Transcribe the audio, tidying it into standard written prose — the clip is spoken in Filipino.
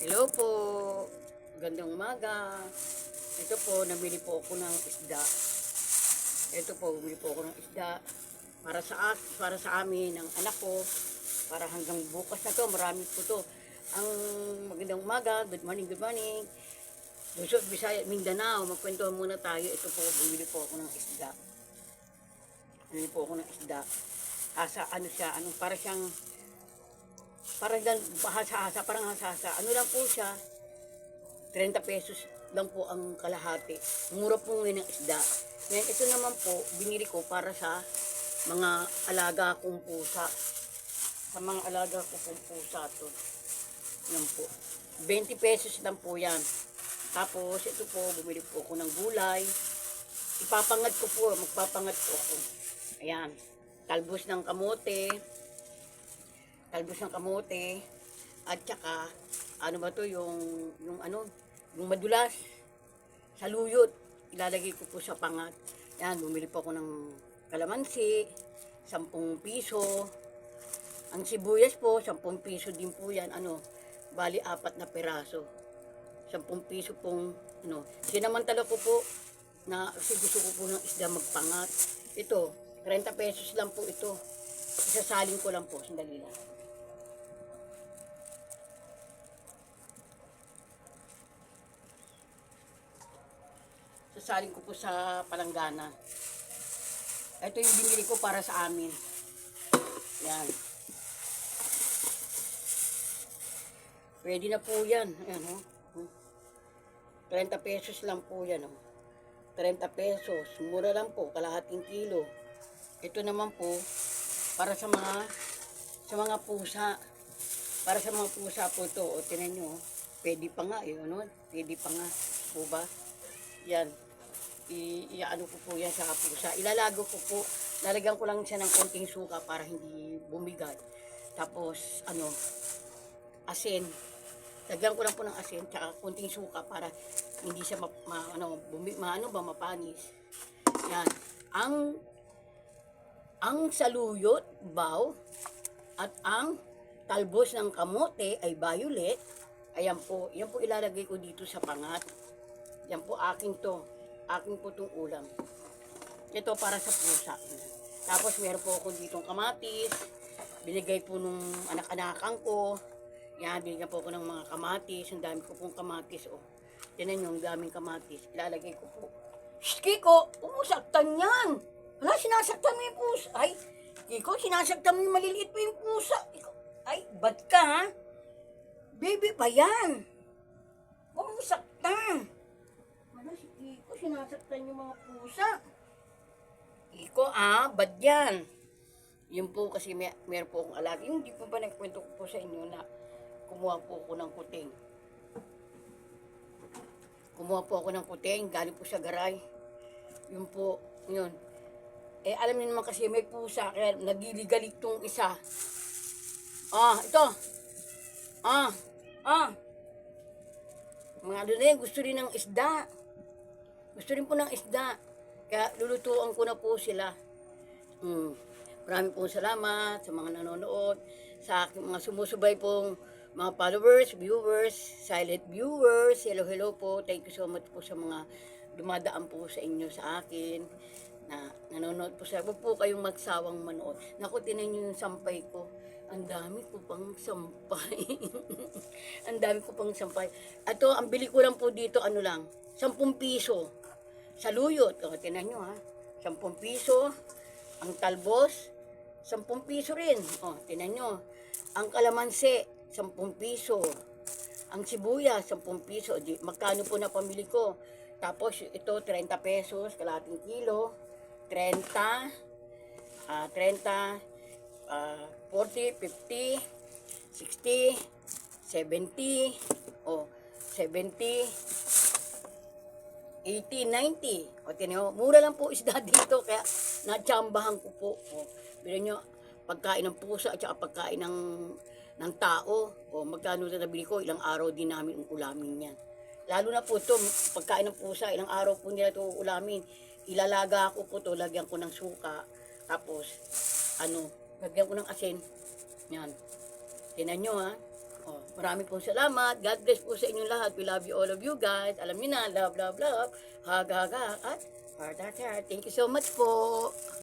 Hello po. Gandang umaga. Ito po, nabili po ako ng isda. Ito po, bumili po ako ng isda para sa amin, ng anak ko. Para hanggang bukas na to, marami po to. Ang magandang umaga, good morning, good morning. Luzon, Visayas, Mindanao, magkwentuhan muna tayo. Ito po, bumili po ako ng isda. Bumili po ako ng isda. Ano siya, parang hasa-hasa, parang hasa-hasa. Ano lang po siya, 30 pesos lang po ang kalahati. Mura po ngayon ng isda. Ngayon, ito naman po, binili ko para sa mga alaga kong pusa. Sa mga alaga ko pong pusa to. Yan po. 20 pesos lang po yan. Tapos, ito po, bumili po ako ng gulay. Magpapangat po ako. Ayan. Talbos ng kamote. At saka, ano ba to, yung madulas, saluyot, ilalagay ko po sa pangat. Yan, bumili po ako ng kalamansi, 10 piso. Ang sibuyas po, 10 piso din po yan, bali 4 na peraso. 10 piso pong, sinamantala ko po, kasi gusto ko po ng isda magpangat. Ito, 30 pesos lang po ito. Isasalin ko lang po, sandali lang. Sasaling ko po sa palanggana. Ito yung binili ko para sa amin. Yan. Pwede na po yan. Ayan, 30 pesos lang po yan. 30 pesos. Mura lang po. Kalahating kilo. Ito naman po, para sa mga pusa. Para sa mga pusa po ito. O, tinan nyo. Pwede pa nga. Pwede pa nga. Po ba? Yan. Iaano ko po yan sa pusa. Ilalago ko po. Lalagyan ko lang siya ng konting suka para hindi bumigat. Tapos, asin. Lagyan ko lang po ng asin tsaka konting suka para hindi siya mapanis. Yan. Ang saluyot, baw, at ang talbos ng kamote ay violet. Ayan po. Yan po ilalagay ko dito sa pangat. Yan po aking to. Aking po itong ulam. Ito para sa pusa. Tapos meron po ako ditong kamatis. Binigay po nung anak-anakan ko. Yan, binigyan po ako ng mga kamatis. Ang dami ko pong kamatis. Oh. Tinan nyo, ang daming kamatis. Ilalagay ko po. Shh, Kiko! Umusaktan yan! Wala, sinasaktan mo yung pusa. Ay, Kiko, sinasaktan mo yung maliliit pa yung pusa. Ay, bad ka ha? Baby pa yan. Huwag mo saktan. Wala, si Kiko, sinasaktan yung mga pusa. Kiko, bad yan. Yun po kasi meron po akong alaga. Yung hindi po ba nagkwento ko po sa inyo na kumuha po ako ng kuting. Galing po sa garay. Yun po, yun. Alam niyo naman kasi may pusa, kaya nagiligalig tong isa. Ito. Mga gusto rin ng isda. Gusto rin po ng isda. Kaya lulutuan ko na po sila. Maraming pong salamat sa mga nanonood, sa aking mga sumusubay pong mga followers, viewers, silent viewers. Hello po. Thank you so much po sa mga dumadaan po sa inyo sa akin na nanonood po sa. Huwag po kayong magsawang manood. Naku, tinan nyo yung sampay ko. Ang dami ko pang sampay. Ang dami ko pang sampay. Ato, ang bili ko lang po dito, 10 piso. Saluyot. O, tinan nyo 10 piso. Ang talbos, 10 piso rin. O, tinan nyo. Ang kalamansi, 10 piso. Ang sibuyas, 10 piso. Magkano po na pamili ko? Tapos, ito, 30 pesos, kalahating kilo. 30, 40, 50, 60, 70, 70, 80, 90. O, tinan nyo, mura lang po isda dito, kaya natsambahan ko po. Bilhin nyo, pagkain ng pusa at saka pagkain ng tao. Magkano na nabili ko, ilang araw din namin ang ulamin yan. Lalo na po ito, pagkain ng pusa, ilang araw po nila ito ulamin. Ilalaga ko po ito, lagyan ko ng suka. Tapos, lagyan ko ng asin. Yan. Tinan nyo Oh, marami pong salamat. God bless po sa inyong lahat. We love you, all of you guys. Alam niyo na, love, love, love. Hug, hug, hug. At heart, heart, heart. Thank you so much po.